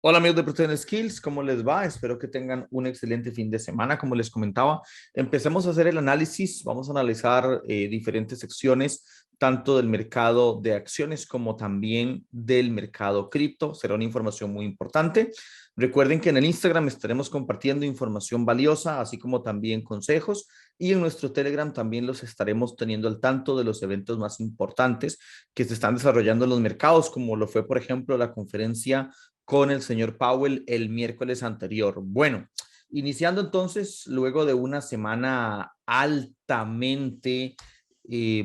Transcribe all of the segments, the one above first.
Hola amigos de Protein Skills, ¿cómo les va? Espero que tengan un excelente fin de semana. Como les comentaba, empecemos a hacer el análisis. Vamos a analizar diferentes secciones, tanto del mercado de acciones como también del mercado cripto. Será una información muy importante. Recuerden que en el Instagram estaremos compartiendo información valiosa, así como también consejos. Y en nuestro Telegram también los estaremos teniendo al tanto de los eventos más importantes que se están desarrollando en los mercados, como lo fue, por ejemplo, la conferencia con el señor Powell el miércoles anterior. Bueno, iniciando entonces, luego de una semana altamente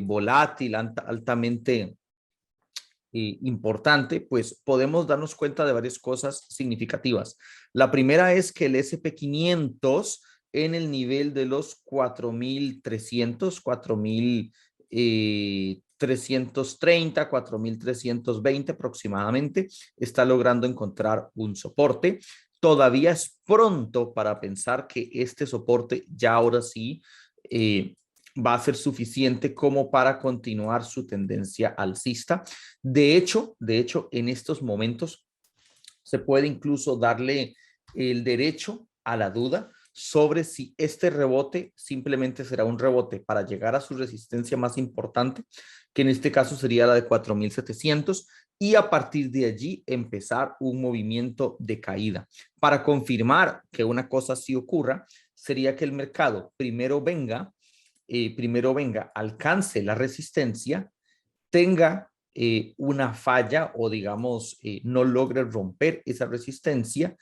volátil, altamente importante, pues podemos darnos cuenta de varias cosas significativas. La primera es que el SP 500 en el nivel de los 4.300, 4.330, 4.320 aproximadamente, está logrando encontrar un soporte. Todavía es pronto para pensar que este soporte ya ahora sí va a ser suficiente como para continuar su tendencia alcista. De hecho, en estos momentos se puede incluso darle el derecho a la duda sobre si este rebote simplemente será un rebote para llegar a su resistencia más importante, que en este caso sería la de 4.700, y a partir de allí empezar un movimiento de caída. Para confirmar que una cosa así ocurra, sería que el mercado primero venga, alcance la resistencia, tenga una falla o digamos no logre romper esa resistencia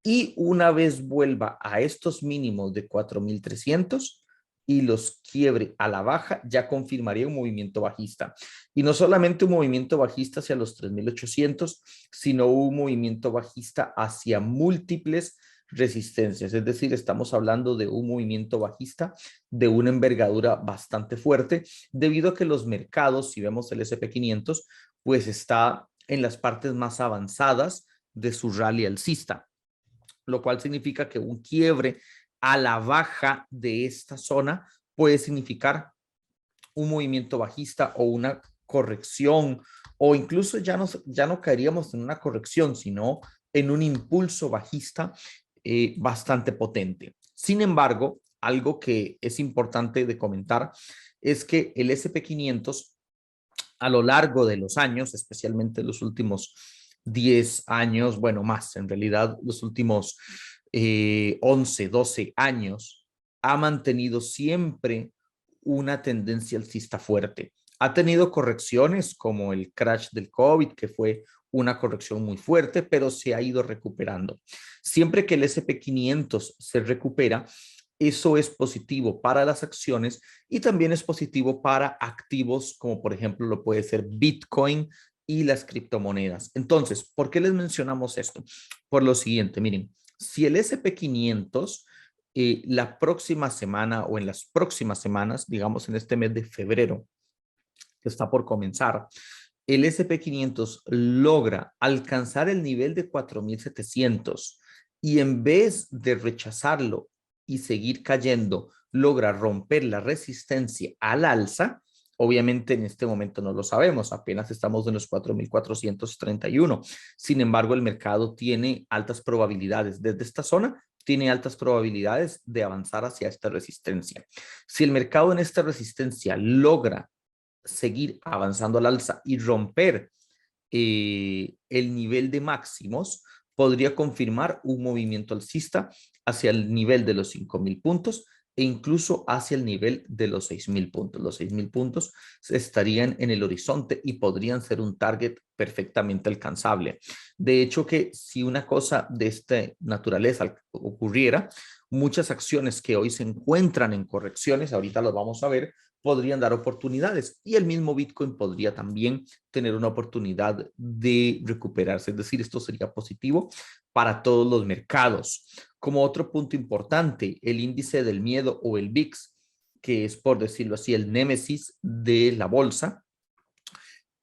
y una vez vuelva a estos mínimos de 4.300 y los quiebre a la baja, ya confirmaría un movimiento bajista. Y no solamente un movimiento bajista hacia los 3.800, sino un movimiento bajista hacia múltiples resistencias. Es decir, estamos hablando de un movimiento bajista de una envergadura bastante fuerte, debido a que los mercados, si vemos el SP 500, pues está en las partes más avanzadas de su rally alcista, lo cual significa que un quiebre a la baja de esta zona puede significar un movimiento bajista o una corrección, o incluso ya no caeríamos en una corrección, sino en un impulso bajista bastante potente. Sin embargo, algo que es importante de comentar es que el SP 500 a lo largo de los años, especialmente los últimos 10 años, bueno, más en realidad los últimos 11, 12 años, ha mantenido siempre una tendencia alcista fuerte. Ha tenido correcciones como el crash del COVID, que fue una corrección muy fuerte, pero se ha ido recuperando. Siempre que el SP 500 se recupera, eso es positivo para las acciones y también es positivo para activos como por ejemplo lo puede ser Bitcoin y las criptomonedas. Entonces, ¿por qué les mencionamos esto? Por lo siguiente, miren, si el SP 500 la próxima semana o en las próximas semanas, digamos en este mes de febrero que está por comenzar, el SP 500 logra alcanzar el nivel de 4.700 y en vez de rechazarlo y seguir cayendo, logra romper la resistencia al alza. Obviamente en este momento no lo sabemos, apenas estamos en los 4.431. Sin embargo, el mercado tiene altas probabilidades desde esta zona, tiene altas probabilidades de avanzar hacia esta resistencia. Si el mercado en esta resistencia logra seguir avanzando al alza y romper el nivel de máximos, podría confirmar un movimiento alcista hacia el nivel de los 5.000 puntos e incluso hacia el nivel de los 6.000 puntos. Los 6.000 puntos estarían en el horizonte y podrían ser un target perfectamente alcanzable. De hecho, que si una cosa de esta naturaleza ocurriera, muchas acciones que hoy se encuentran en correcciones, ahorita los vamos a ver, podrían dar oportunidades y el mismo Bitcoin podría también tener una oportunidad de recuperarse. Es decir, esto sería positivo para todos los mercados. Como otro punto importante, el índice del miedo o el VIX, que es por decirlo así el némesis de la bolsa,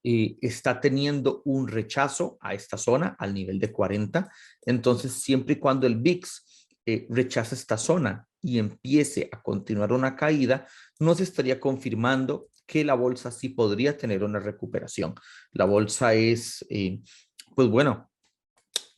está teniendo un rechazo a esta zona al nivel de 40. Entonces, siempre y cuando el VIX rechace esta zona y empiece a continuar una caída, nos estaría confirmando que la bolsa sí podría tener una recuperación. La bolsa es, pues bueno,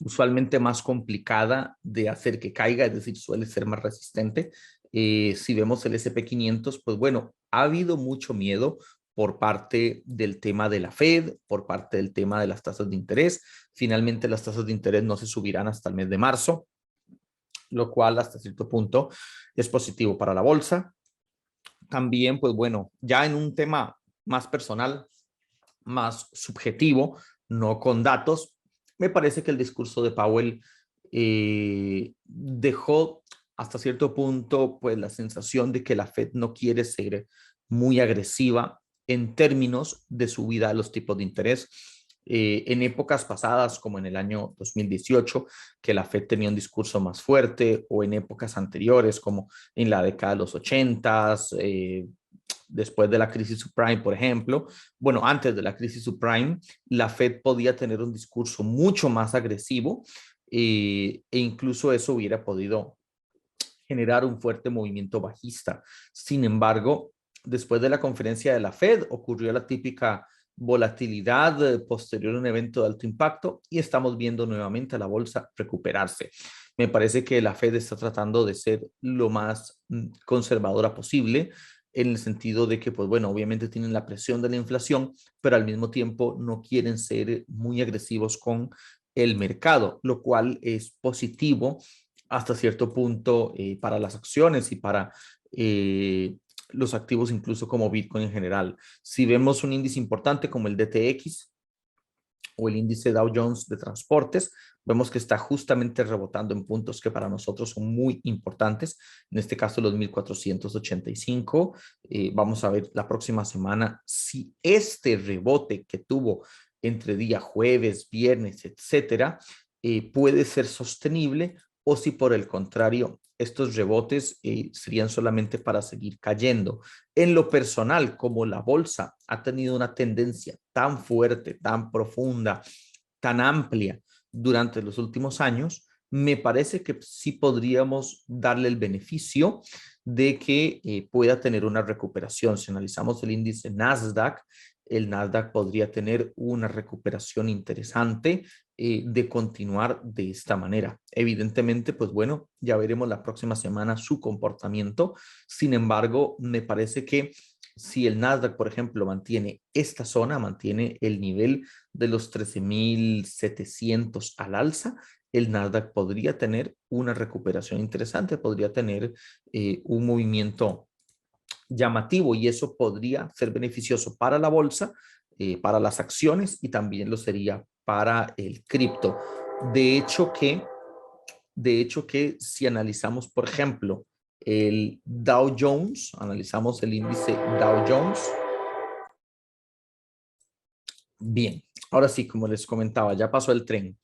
usualmente más complicada de hacer que caiga, es decir, suele ser más resistente. Si vemos el S&P 500, pues bueno, ha habido mucho miedo por parte del tema de la Fed, por parte del tema de las tasas de interés. Finalmente, las tasas de interés no se subirán hasta el mes de marzo, lo cual hasta cierto punto es positivo para la bolsa. También, pues bueno, ya en un tema más personal, más subjetivo, no con datos, me parece que el discurso de Powell dejó hasta cierto punto pues la sensación de que la Fed no quiere ser muy agresiva en términos de subida de los tipos de interés. En épocas pasadas, como en el año 2018, que la Fed tenía un discurso más fuerte, o en épocas anteriores, como en la década de los 80s, después de la crisis subprime, por ejemplo, bueno, antes de la crisis subprime, la Fed podía tener un discurso mucho más agresivo e incluso eso hubiera podido generar un fuerte movimiento bajista. Sin embargo, después de la conferencia de la Fed ocurrió la típica volatilidad posterior a un evento de alto impacto y estamos viendo nuevamente a la bolsa recuperarse. Me parece que la Fed está tratando de ser lo más conservadora posible, en el sentido de que, pues bueno, obviamente tienen la presión de la inflación, pero al mismo tiempo no quieren ser muy agresivos con el mercado, lo cual es positivo hasta cierto punto para las acciones y para los activos incluso como Bitcoin en general. Si vemos un índice importante como el DTX o el índice Dow Jones de transportes, vemos que está justamente rebotando en puntos que para nosotros son muy importantes, en este caso los 1485. Vamos a ver la próxima semana si este rebote que tuvo entre día jueves, viernes, etcétera, puede ser sostenible o si por el contrario estos rebotes serían solamente para seguir cayendo. En lo personal, como la bolsa ha tenido una tendencia tan fuerte, tan profunda, tan amplia durante los últimos años, me parece que sí podríamos darle el beneficio de que pueda tener una recuperación. Si analizamos el índice Nasdaq, el Nasdaq podría tener una recuperación interesante de continuar de esta manera. Evidentemente, pues bueno, ya veremos la próxima semana su comportamiento. Sin embargo, me parece que si el Nasdaq, por ejemplo, mantiene esta zona, mantiene el nivel de los 13.700 al alza, el Nasdaq podría tener una recuperación interesante, podría tener un movimiento llamativo y eso podría ser beneficioso para la bolsa, para las acciones y también lo sería para el cripto. De hecho que, de hecho que si analizamos, por ejemplo, el Dow Jones, analizamos el índice Dow Jones. Bien, ahora sí, como les comentaba, ya pasó el tren.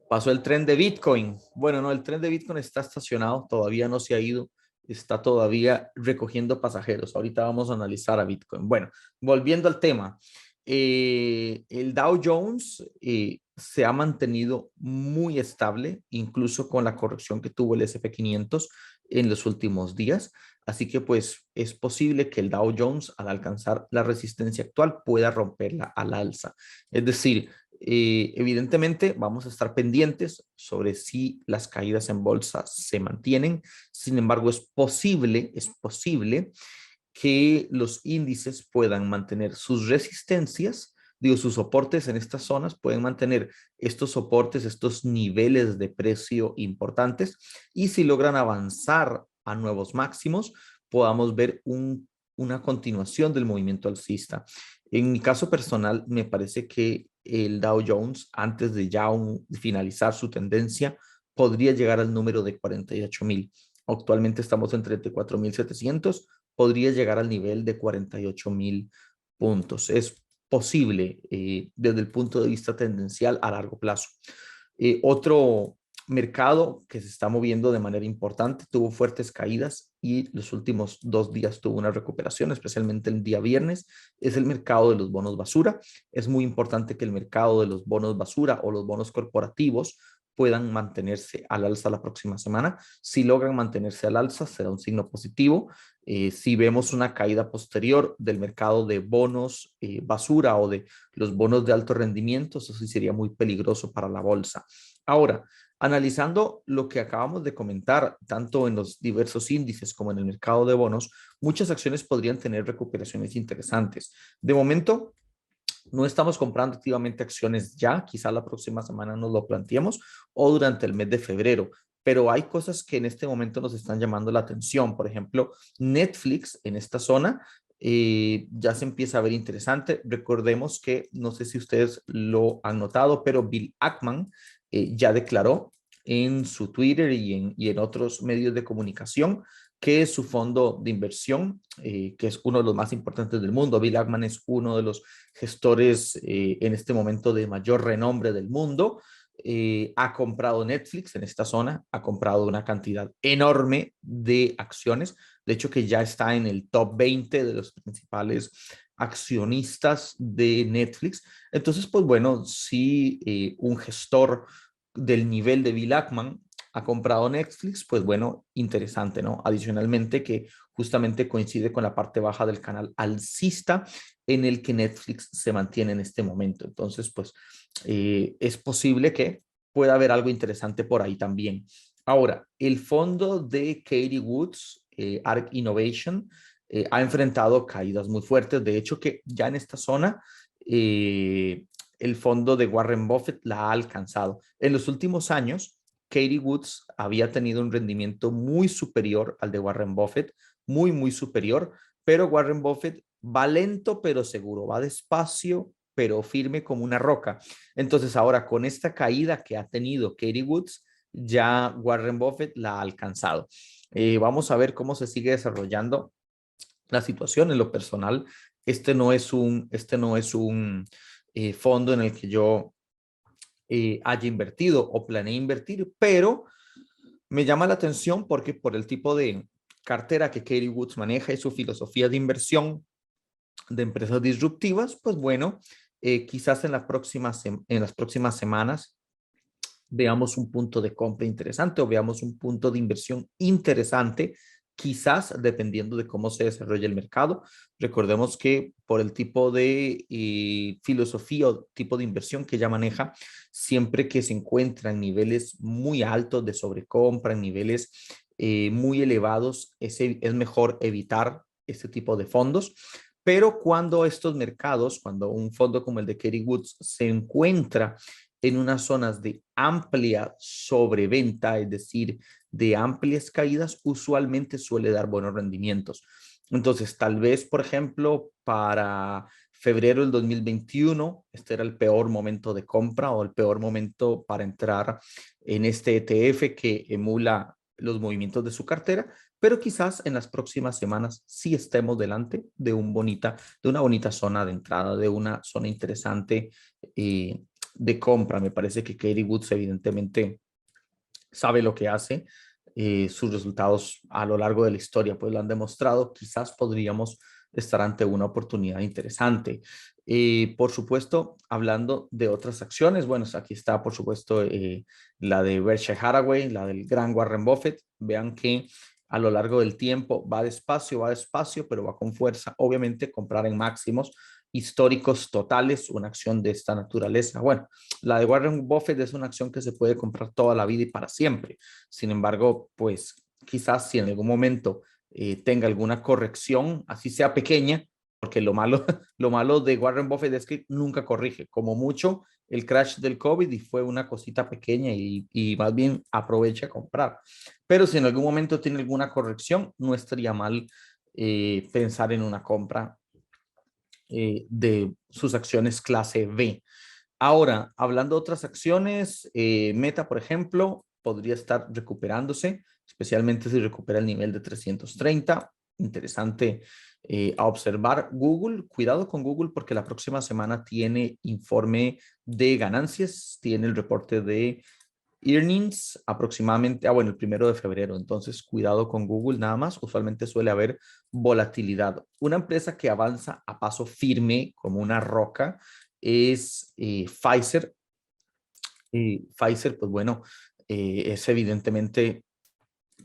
Pasó el tren de Bitcoin. Bueno, no, el tren de Bitcoin está estacionado, todavía no se ha ido, está todavía recogiendo pasajeros. Ahorita vamos a analizar a Bitcoin. Bueno, volviendo al tema, el Dow Jones se ha mantenido muy estable, incluso con la corrección que tuvo el S&P 500 en los últimos días. Así que pues es posible que el Dow Jones al alcanzar la resistencia actual pueda romperla al alza. Es decir, evidentemente vamos a estar pendientes sobre si las caídas en bolsa se mantienen. Sin embargo, es posible que los índices puedan mantener sus resistencias, digo, sus soportes en estas zonas, pueden mantener estos soportes, estos niveles de precio importantes y si logran avanzar a nuevos máximos, podamos ver una continuación del movimiento alcista. En mi caso personal, me parece que el Dow Jones, antes de ya finalizar su tendencia, podría llegar al número de 48.000. Actualmente estamos en 34.700, podría llegar al nivel de 48.000 puntos. Es posible desde el punto de vista tendencial a largo plazo. Otro mercado que se está moviendo de manera importante, tuvo fuertes caídas y los últimos 2 días tuvo una recuperación, especialmente el día viernes, es el mercado de los bonos basura. Es muy importante que el mercado de los bonos basura o los bonos corporativos puedan mantenerse al alza la próxima semana. Si logran mantenerse al alza, será un signo positivo. Si vemos una caída posterior del mercado de bonos basura o de los bonos de alto rendimiento, eso sí sería muy peligroso para la bolsa. Ahora, analizando lo que acabamos de comentar, tanto en los diversos índices como en el mercado de bonos, muchas acciones podrían tener recuperaciones interesantes. De momento, no estamos comprando activamente acciones ya, quizá la próxima semana nos lo planteemos o durante el mes de febrero, pero hay cosas que en este momento nos están llamando la atención. Por ejemplo, Netflix en esta zona ya se empieza a ver interesante. Recordemos que, no sé si ustedes lo han notado, pero Bill Ackman ya declaró en su Twitter y en otros medios de comunicación que su fondo de inversión, que es uno de los más importantes del mundo. Bill Ackman es uno de los gestores en este momento de mayor renombre del mundo. Ha comprado Netflix en esta zona, ha comprado una cantidad enorme de acciones, de hecho que ya está en el top 20 de los principales accionistas de Netflix. Entonces, pues bueno, si un gestor del nivel de Bill Ackman ha comprado Netflix, pues bueno, interesante, ¿no? Adicionalmente que justamente coincide con la parte baja del canal alcista en el que Netflix se mantiene en este momento. Entonces, pues es posible que pueda haber algo interesante por ahí también. Ahora, el fondo de Katie Woods, ARK Innovation, ha enfrentado caídas muy fuertes. De hecho, que ya en esta zona, el fondo de Warren Buffett la ha alcanzado. En los últimos años, Katie Woods había tenido un rendimiento muy superior al de Warren Buffett, muy superior, pero Warren Buffett va lento pero seguro, va despacio pero firme como una roca. Entonces ahora con esta caída que ha tenido Katie Woods, ya Warren Buffett la ha alcanzado. Vamos a ver cómo se sigue desarrollando la situación en lo personal. Este no es un fondo en el que yo haya invertido o planee invertir, pero me llama la atención porque por el tipo de cartera que Katie Woods maneja y su filosofía de inversión de empresas disruptivas, pues bueno, quizás en las próximas semanas veamos un punto de compra interesante o veamos un punto de inversión interesante, quizás dependiendo de cómo se desarrolle el mercado. Recordemos que por el tipo de filosofía o tipo de inversión que ella maneja, siempre que se encuentra en niveles muy altos de sobrecompra, en niveles muy elevados, es mejor evitar este tipo de fondos. Pero cuando estos mercados, cuando un fondo como el de Katie Woods se encuentra en unas zonas de amplia sobreventa, es decir, de amplias caídas, usualmente suele dar buenos rendimientos. Entonces, tal vez, por ejemplo, para febrero del 2021, este era el peor momento de compra o el peor momento para entrar en este ETF que emula los movimientos de su cartera, pero quizás en las próximas semanas sí estemos delante de de una bonita zona de entrada, de una zona interesante de compra. Me parece que Katie Woods evidentemente sabe lo que hace. Sus resultados a lo largo de la historia pues lo han demostrado. Quizás podríamos estar ante una oportunidad interesante. Por supuesto, hablando de otras acciones, bueno, aquí está por supuesto la de Berkshire Hathaway, la del gran Warren Buffett. Vean que a lo largo del tiempo va despacio, pero va con fuerza. Obviamente comprar en máximos históricos totales, una acción de esta naturaleza. Bueno, la de Warren Buffett es una acción que se puede comprar toda la vida y para siempre. Sin embargo, pues quizás si en algún momento tenga alguna corrección, así sea pequeña, porque lo malo de Warren Buffett es que nunca corrige, como mucho el crash del COVID y fue una cosita pequeña y más bien aprovecha a comprar. Pero si en algún momento tiene alguna corrección, no estaría mal pensar en una compra de sus acciones clase B. Ahora, hablando de otras acciones, Meta, por ejemplo, podría estar recuperándose, especialmente si recupera el nivel de 330. Interesante a observar. Google, cuidado con Google porque la próxima semana tiene informe de ganancias, tiene el reporte de earnings aproximadamente, bueno, el 1 de febrero. Entonces, cuidado con Google nada más. Usualmente suele haber volatilidad. Una empresa que avanza a paso firme como una roca es Pfizer. Pfizer, pues bueno, es evidentemente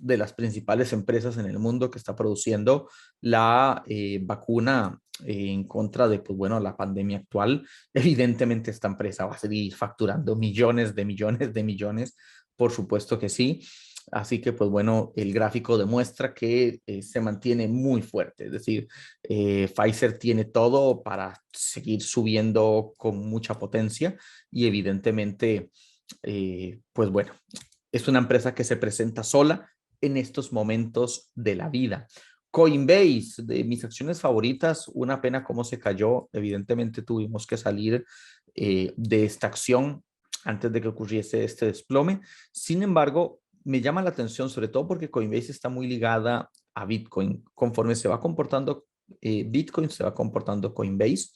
de las principales empresas en el mundo que está produciendo la vacuna en contra de, pues bueno, la pandemia actual. Evidentemente esta empresa va a seguir facturando millones de millones de millones, por supuesto que sí. Así que, pues bueno, el gráfico demuestra que se mantiene muy fuerte. Es decir, Pfizer tiene todo para seguir subiendo con mucha potencia y evidentemente, pues bueno, es una empresa que se presenta sola en estos momentos de la vida. Coinbase, de mis acciones favoritas, una pena cómo se cayó. Evidentemente tuvimos que salir de esta acción antes de que ocurriese este desplome. Sin embargo, me llama la atención, sobre todo porque Coinbase está muy ligada a Bitcoin. Conforme se va comportando Bitcoin, se va comportando Coinbase.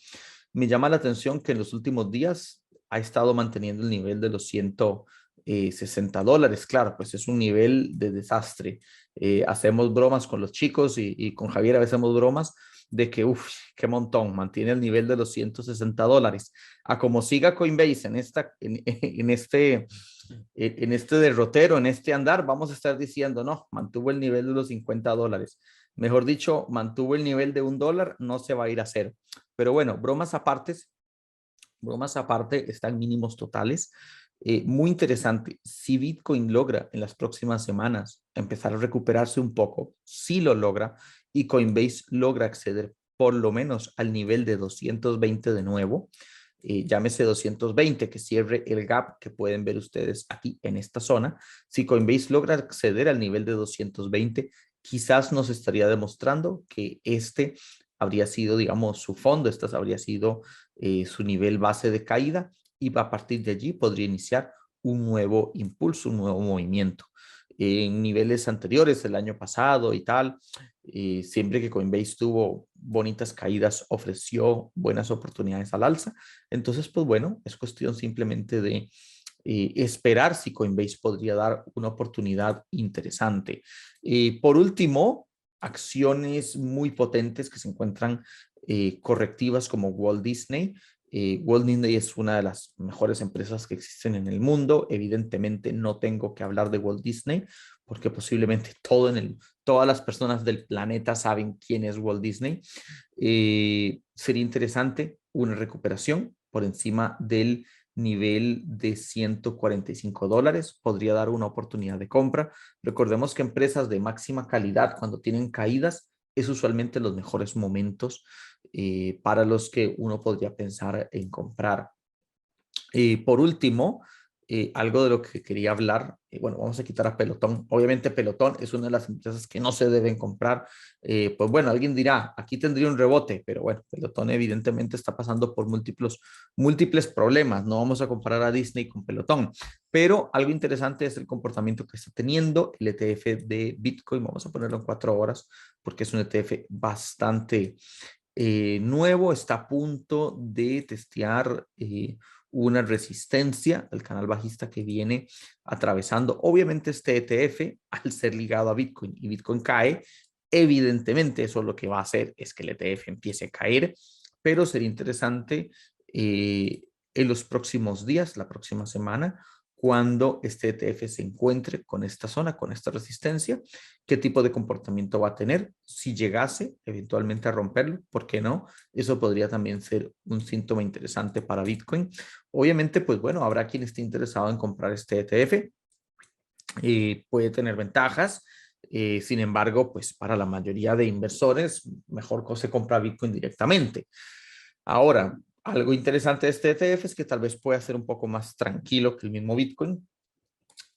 Me llama la atención que en los últimos días ha estado manteniendo el nivel de los $160. Claro, pues es un nivel de desastre. Hacemos bromas con los chicos y con Javier a veces hacemos bromas de que, uff, qué montón, mantiene el nivel de los $160. A como siga Coinbase en este derrotero, en este andar, vamos a estar diciendo, no, mantuvo el nivel de los $50. Mejor dicho, mantuvo el nivel de $1, no se va a ir a cero. Pero bueno, bromas aparte, están mínimos totales. Muy interesante, si Bitcoin logra en las próximas semanas empezar a recuperarse un poco, si lo logra, y Coinbase logra acceder por lo menos al nivel de 220 de nuevo, llámese 220, que cierre el gap que pueden ver ustedes aquí en esta zona. Si Coinbase logra acceder al nivel de 220, quizás nos estaría demostrando que este habría sido, digamos, su fondo, este habría sido su nivel base de caída y a partir de allí podría iniciar un nuevo impulso, un nuevo movimiento. En niveles anteriores, el año pasado y tal, siempre que Coinbase tuvo bonitas caídas, ofreció buenas oportunidades al alza. Entonces, pues bueno, es cuestión simplemente de esperar si Coinbase podría dar una oportunidad interesante. Por último, acciones muy potentes que se encuentran correctivas como Walt Disney. Walt Disney es una de las mejores empresas que existen en el mundo. Evidentemente no tengo que hablar de Walt Disney porque posiblemente todas las personas del planeta saben quién es Walt Disney. Sería interesante una recuperación por encima del nivel de $145, podría dar una oportunidad de compra. Recordemos que empresas de máxima calidad, cuando tienen caídas, es usualmente los mejores momentos para los que uno podría pensar en comprar. Por último, algo de lo que quería hablar, bueno, vamos a quitar a Pelotón. Obviamente Pelotón es una de las empresas que no se deben comprar. Pues bueno, alguien dirá, aquí tendría un rebote, pero bueno, Pelotón evidentemente está pasando por múltiples problemas. No vamos a comparar a Disney con Pelotón, pero algo interesante es el comportamiento que está teniendo el ETF de Bitcoin. Vamos a ponerlo en 4 horas porque es un ETF bastante nuevo, está a punto de testear una resistencia al canal bajista que viene atravesando. Obviamente este ETF, al ser ligado a Bitcoin y Bitcoin cae, evidentemente eso lo que va a hacer es que el ETF empiece a caer, pero sería interesante en los próximos días, la próxima semana, cuando este ETF se encuentre con esta zona, con esta resistencia, qué tipo de comportamiento va a tener, si llegase eventualmente a romperlo, ¿por qué no? Eso podría también ser un síntoma interesante para Bitcoin. Obviamente, pues bueno, habrá quien esté interesado en comprar este ETF, puede tener ventajas. Sin embargo, pues para la mayoría de inversores, mejor que se compra Bitcoin directamente. Ahora, algo interesante de este ETF es que tal vez pueda ser un poco más tranquilo que el mismo Bitcoin.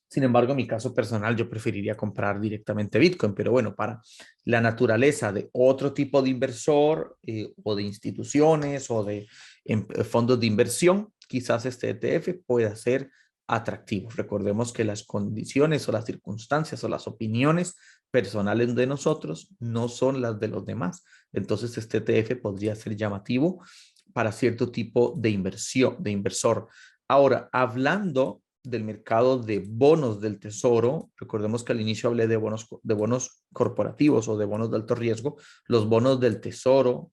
Sin embargo, en mi caso personal, yo preferiría comprar directamente Bitcoin, pero bueno, para la naturaleza de otro tipo de inversor o de instituciones o de fondos de inversión, quizás este ETF pueda ser atractivo. Recordemos que las condiciones o las circunstancias o las opiniones personales de nosotros no son las de los demás. Entonces, este ETF podría ser llamativo para cierto tipo de inversión, de inversor. Ahora, hablando del mercado de bonos del tesoro, recordemos que al inicio hablé de bonos corporativos o de bonos de alto riesgo, los bonos del tesoro,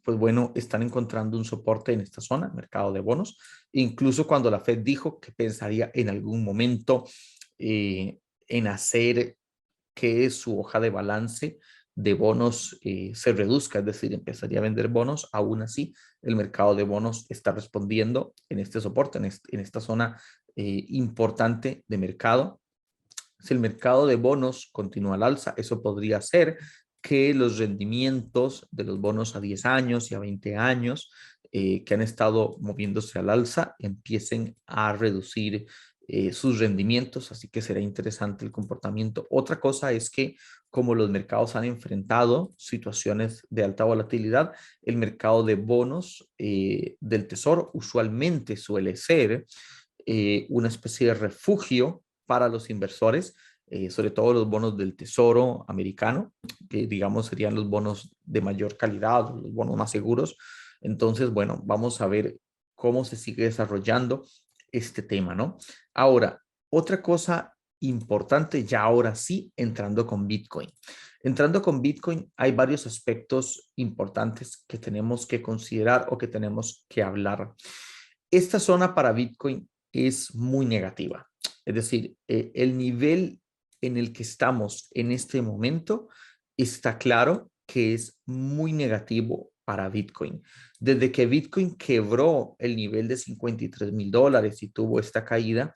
pues bueno, están encontrando un soporte en esta zona, mercado de bonos, incluso cuando la Fed dijo que pensaría en algún momento en hacer que su hoja de balance de bonos se reduzca, es decir, empezaría a vender bonos, aún así el mercado de bonos está respondiendo en este soporte, en esta zona importante de mercado. Si el mercado de bonos continúa al alza, eso podría hacer que los rendimientos de los bonos a 10 años y a 20 años que han estado moviéndose al alza empiecen a reducir sus rendimientos, así que será interesante el comportamiento. Otra cosa es que como los mercados han enfrentado situaciones de alta volatilidad, el mercado de bonos del tesoro usualmente suele ser una especie de refugio para los inversores, sobre todo los bonos del tesoro americano, que digamos serían los bonos de mayor calidad, los bonos más seguros. Entonces, bueno, vamos a ver cómo se sigue desarrollando este tema, ¿no? Ahora, otra cosa importante, ya ahora sí, entrando con Bitcoin. Entrando con Bitcoin, hay varios aspectos importantes que tenemos que considerar o que tenemos que hablar. Esta zona para Bitcoin es muy negativa. Es decir, el nivel en el que estamos en este momento está claro que es muy negativo para Bitcoin. Desde que Bitcoin quebró el nivel de $53,000 y tuvo esta caída,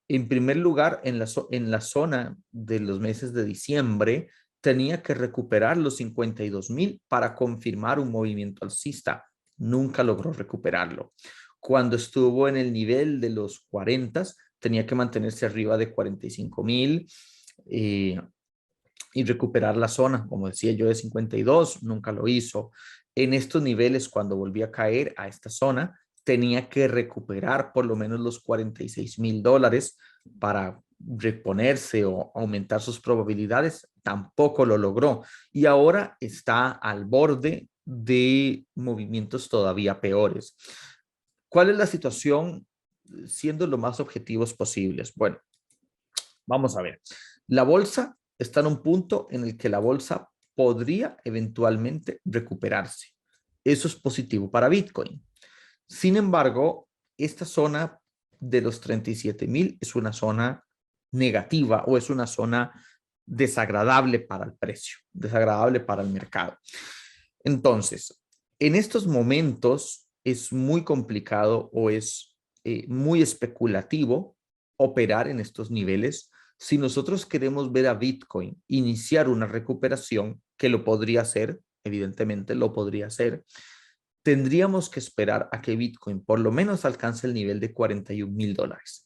en primer lugar, en la zona de los meses de diciembre, tenía que recuperar los 52,000 para confirmar un movimiento alcista. Nunca logró recuperarlo. Cuando estuvo en el nivel de los 40, tenía que mantenerse arriba de 45,000 y recuperar la zona, como decía yo, de 52, nunca lo hizo. En estos niveles, cuando volví a caer a esta zona, tenía que recuperar por lo menos los $46,000 para reponerse o aumentar sus probabilidades. Tampoco lo logró. Y ahora está al borde de movimientos todavía peores. ¿Cuál es la situación siendo lo más objetivos posibles? Bueno, vamos a ver. La bolsa está en un punto en el que la bolsa podría eventualmente recuperarse. Eso es positivo para Bitcoin. Sin embargo, esta zona de los 37,000 es una zona negativa o es una zona desagradable para el precio, desagradable para el mercado. Entonces, en estos momentos es muy complicado o es muy especulativo operar en estos niveles si nosotros queremos ver a Bitcoin iniciar una recuperación, que lo podría hacer, evidentemente lo podría hacer. Tendríamos que esperar a que Bitcoin por lo menos alcance el nivel de $41,000.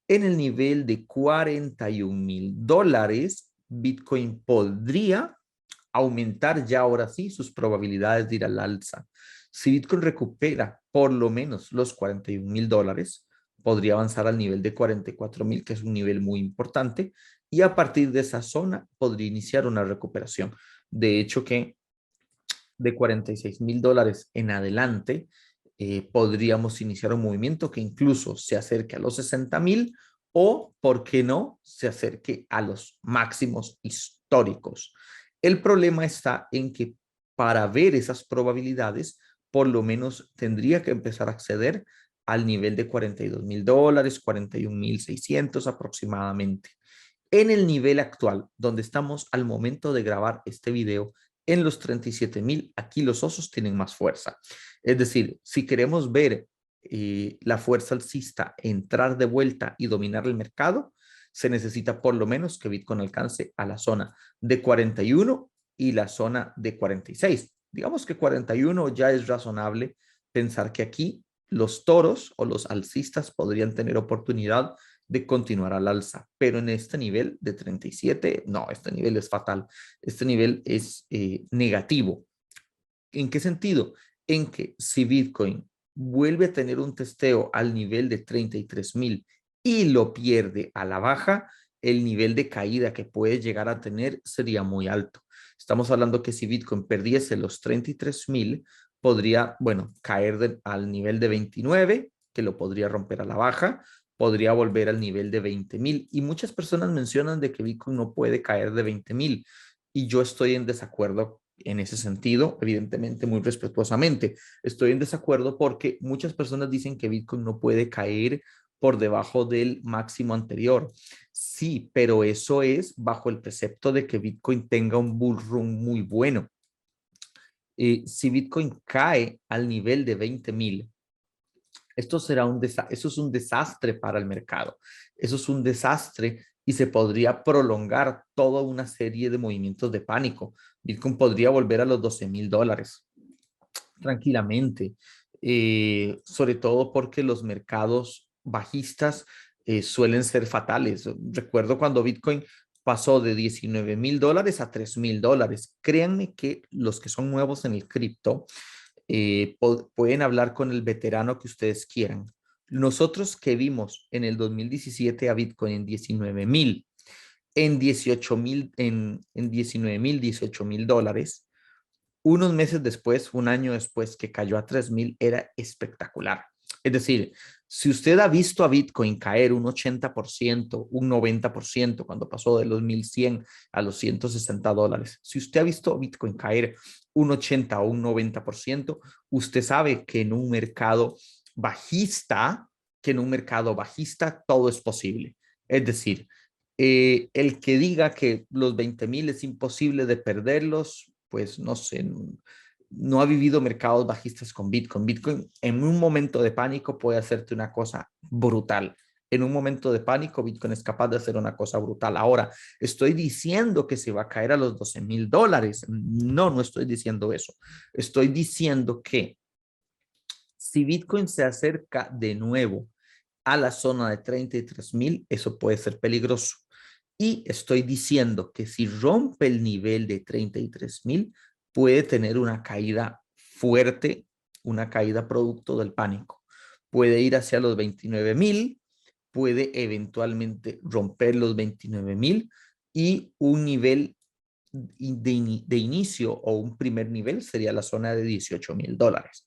En el nivel de $41,000, Bitcoin podría aumentar ya ahora sí sus probabilidades de ir al alza. Si Bitcoin recupera por lo menos los $41,000, podría avanzar al nivel de 44,000, que es un nivel muy importante, y a partir de esa zona podría iniciar una recuperación. De hecho, que de $46,000 en adelante, podríamos iniciar un movimiento que incluso se acerque a los 60,000 o, ¿por qué no?, se acerque a los máximos históricos. El problema está en que para ver esas probabilidades, por lo menos tendría que empezar a acceder al nivel de $42,000, 41,600 aproximadamente. En el nivel actual, donde estamos al momento de grabar este video, en los 37,000, aquí los osos tienen más fuerza. Es decir, si queremos ver la fuerza alcista entrar de vuelta y dominar el mercado, se necesita por lo menos que Bitcoin alcance a la zona de 41 y la zona de 46. Digamos que 41 ya es razonable pensar que aquí los toros o los alcistas podrían tener oportunidad de continuar al alza, pero en este nivel de 37, no, este nivel es fatal, este nivel es negativo. ¿En qué sentido? En que si Bitcoin vuelve a tener un testeo al nivel de 33,000 y lo pierde a la baja, el nivel de caída que puede llegar a tener sería muy alto. Estamos hablando que si Bitcoin perdiese los 33,000, podría, bueno, caer al nivel de 29, que lo podría romper a la baja, podría volver al nivel de 20,000. Y muchas personas mencionan de que Bitcoin no puede caer de 20,000. Y yo estoy en desacuerdo en ese sentido, evidentemente muy respetuosamente. Estoy en desacuerdo porque muchas personas dicen que Bitcoin no puede caer por debajo del máximo anterior. Sí, pero eso es bajo el precepto de que Bitcoin tenga un bull run muy bueno. Si Bitcoin cae al nivel de 20,000, esto será eso es un desastre para el mercado. Eso es un desastre y se podría prolongar toda una serie de movimientos de pánico. Bitcoin podría volver a los $12,000 tranquilamente, sobre todo porque los mercados bajistas suelen ser fatales. Recuerdo cuando Bitcoin pasó de $19,000 a $3,000. Créanme que los que son nuevos en el cripto pueden hablar con el veterano que ustedes quieran. Nosotros que vimos en el 2017 a Bitcoin en 19,000, en 18,000, en 19,000, $18,000, unos meses después, un año después que cayó a 3,000, era espectacular. Es decir, si usted ha visto a Bitcoin caer un 80%, un 90% cuando pasó de los 1,100 a los $160, si usted ha visto a Bitcoin caer un 80 o un 90%, usted sabe que en un mercado bajista, todo es posible. Es decir, el que diga que los 20,000 es imposible de perderlos, pues no sé, no ha vivido mercados bajistas con Bitcoin. Bitcoin en un momento de pánico puede hacerte una cosa brutal. En un momento de pánico, Bitcoin es capaz de hacer una cosa brutal. Ahora, ¿estoy diciendo que se va a caer a los $12,000? No, no estoy diciendo eso. Estoy diciendo que si Bitcoin se acerca de nuevo a la zona de 33,000, eso puede ser peligroso. Y estoy diciendo que si rompe el nivel de 33,000, puede tener una caída fuerte, una caída producto del pánico. Puede ir hacia los 29,000, puede eventualmente romper los 29,000 y un nivel de inicio o un primer nivel sería la zona de $18,000.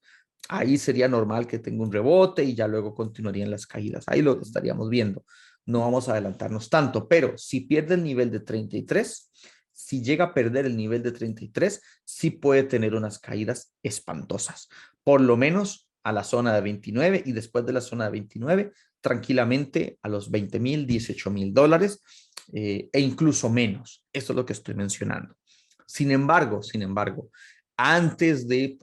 Ahí sería normal que tenga un rebote y ya luego continuarían las caídas. Ahí lo estaríamos viendo. No vamos a adelantarnos tanto, pero si pierde el nivel de 33, si llega a perder el nivel de 33, sí puede tener unas caídas espantosas. Por lo menos a la zona de 29 y después de la zona de 29, tranquilamente a los 20,000, $18,000 e incluso menos. Eso es lo que estoy mencionando. Sin embargo, antes de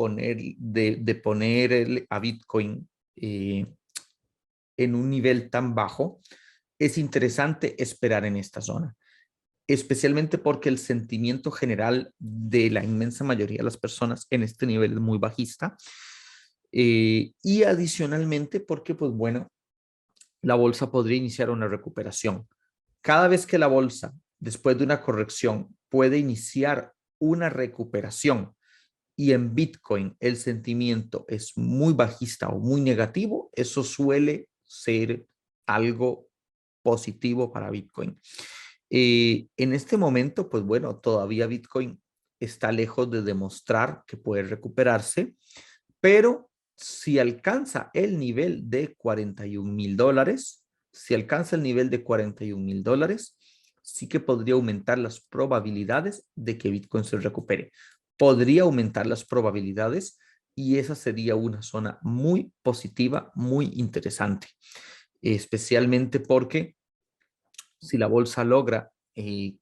poner a Bitcoin en un nivel tan bajo, es interesante esperar en esta zona, especialmente porque el sentimiento general de la inmensa mayoría de las personas en este nivel es muy bajista. Y adicionalmente porque, pues bueno, la bolsa podría iniciar una recuperación. Cada vez que la bolsa, después de una corrección, puede iniciar una recuperación y en Bitcoin el sentimiento es muy bajista o muy negativo, eso suele ser algo positivo para Bitcoin. En este momento, pues bueno, todavía Bitcoin está lejos de demostrar que puede recuperarse, pero si alcanza el nivel de $41,000, si alcanza el nivel de $41,000, sí que podría aumentar las probabilidades de que Bitcoin se recupere. Podría aumentar las probabilidades y esa sería una zona muy positiva, muy interesante, especialmente porque si la bolsa logra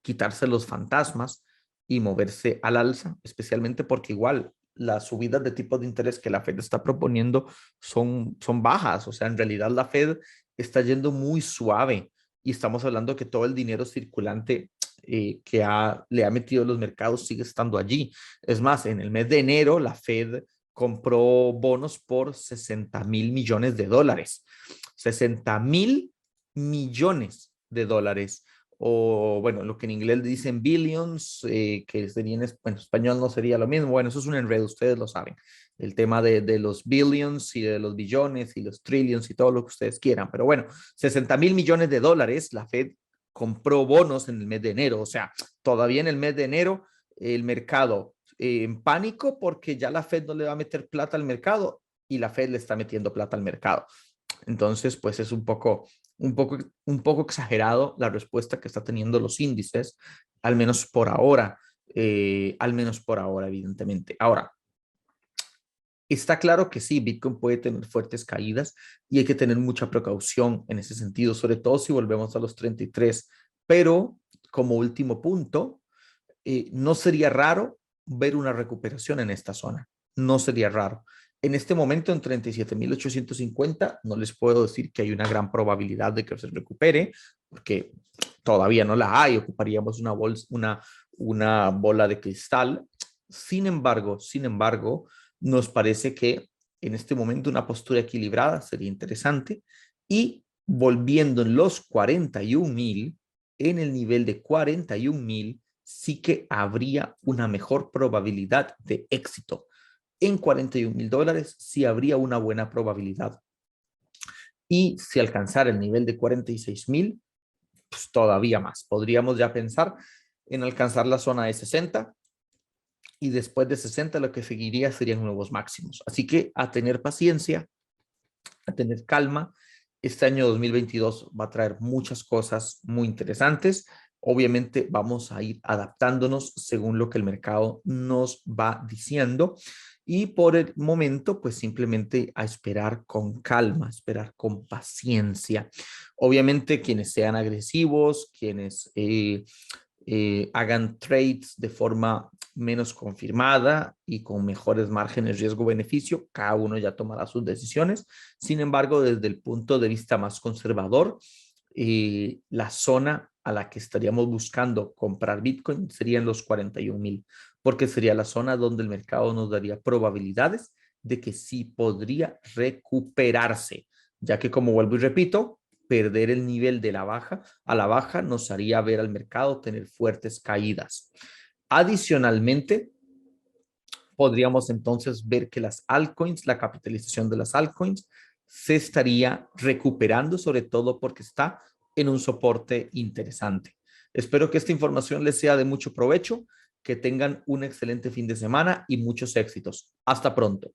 quitarse los fantasmas y moverse al alza, especialmente porque igual las subidas de tipos de interés que la Fed está proponiendo son bajas, o sea, en realidad la Fed está yendo muy suave y estamos hablando que todo el dinero circulante le ha metido los mercados sigue estando allí. Es más, en el mes de enero la Fed compró bonos por $60,000 millones. $60,000 millones, o bueno, lo que en inglés dicen billions, que sería en español no sería lo mismo. Bueno, eso es un enredo, ustedes lo saben. El tema de los billions y de los billones y los trillions y todo lo que ustedes quieran. Pero bueno, $60,000 millones, la Fed compró bonos en el mes de enero. O sea, todavía en el mes de enero, el mercado en pánico porque ya la Fed no le va a meter plata al mercado y la Fed le está metiendo plata al mercado. Entonces, pues es un poco exagerado la respuesta que está teniendo los índices, al menos por ahora, evidentemente. Ahora, Está claro que sí, Bitcoin puede tener fuertes caídas y hay que tener mucha precaución en ese sentido, sobre todo si volvemos a los 33. Pero como último punto, no sería raro ver una recuperación en esta zona. No sería raro. En este momento, en 37.850, no les puedo decir que hay una gran probabilidad de que se recupere, porque todavía no la hay. Ocuparíamos una bola de cristal. Sin embargo, nos parece que en este momento una postura equilibrada sería interesante. Y volviendo en los 41.000, en el nivel de 41.000, sí que habría una mejor probabilidad de éxito. En $41.000 sí habría una buena probabilidad. Y si alcanzara el nivel de 46.000, pues todavía más. Podríamos ya pensar en alcanzar la zona de 60 y después de 60 lo que seguiría serían nuevos máximos. Así que a tener paciencia, a tener calma. Este año 2022 va a traer muchas cosas muy interesantes. Obviamente vamos a ir adaptándonos según lo que el mercado nos va diciendo. Y por el momento, pues simplemente a esperar con calma, esperar con paciencia. Obviamente quienes sean agresivos, quienes hagan trades de forma menos confirmada y con mejores márgenes riesgo-beneficio, cada uno ya tomará sus decisiones. Sin embargo, desde el punto de vista más conservador, la zona a la que estaríamos buscando comprar Bitcoin sería en los 41.000, porque sería la zona donde el mercado nos daría probabilidades de que sí podría recuperarse, ya que como vuelvo y repito, perder el nivel de la baja a la baja nos haría ver al mercado tener fuertes caídas. Adicionalmente, podríamos entonces ver que las altcoins, la capitalización de las altcoins, se estaría recuperando, sobre todo porque está en un soporte interesante. Espero que esta información les sea de mucho provecho, que tengan un excelente fin de semana y muchos éxitos. Hasta pronto.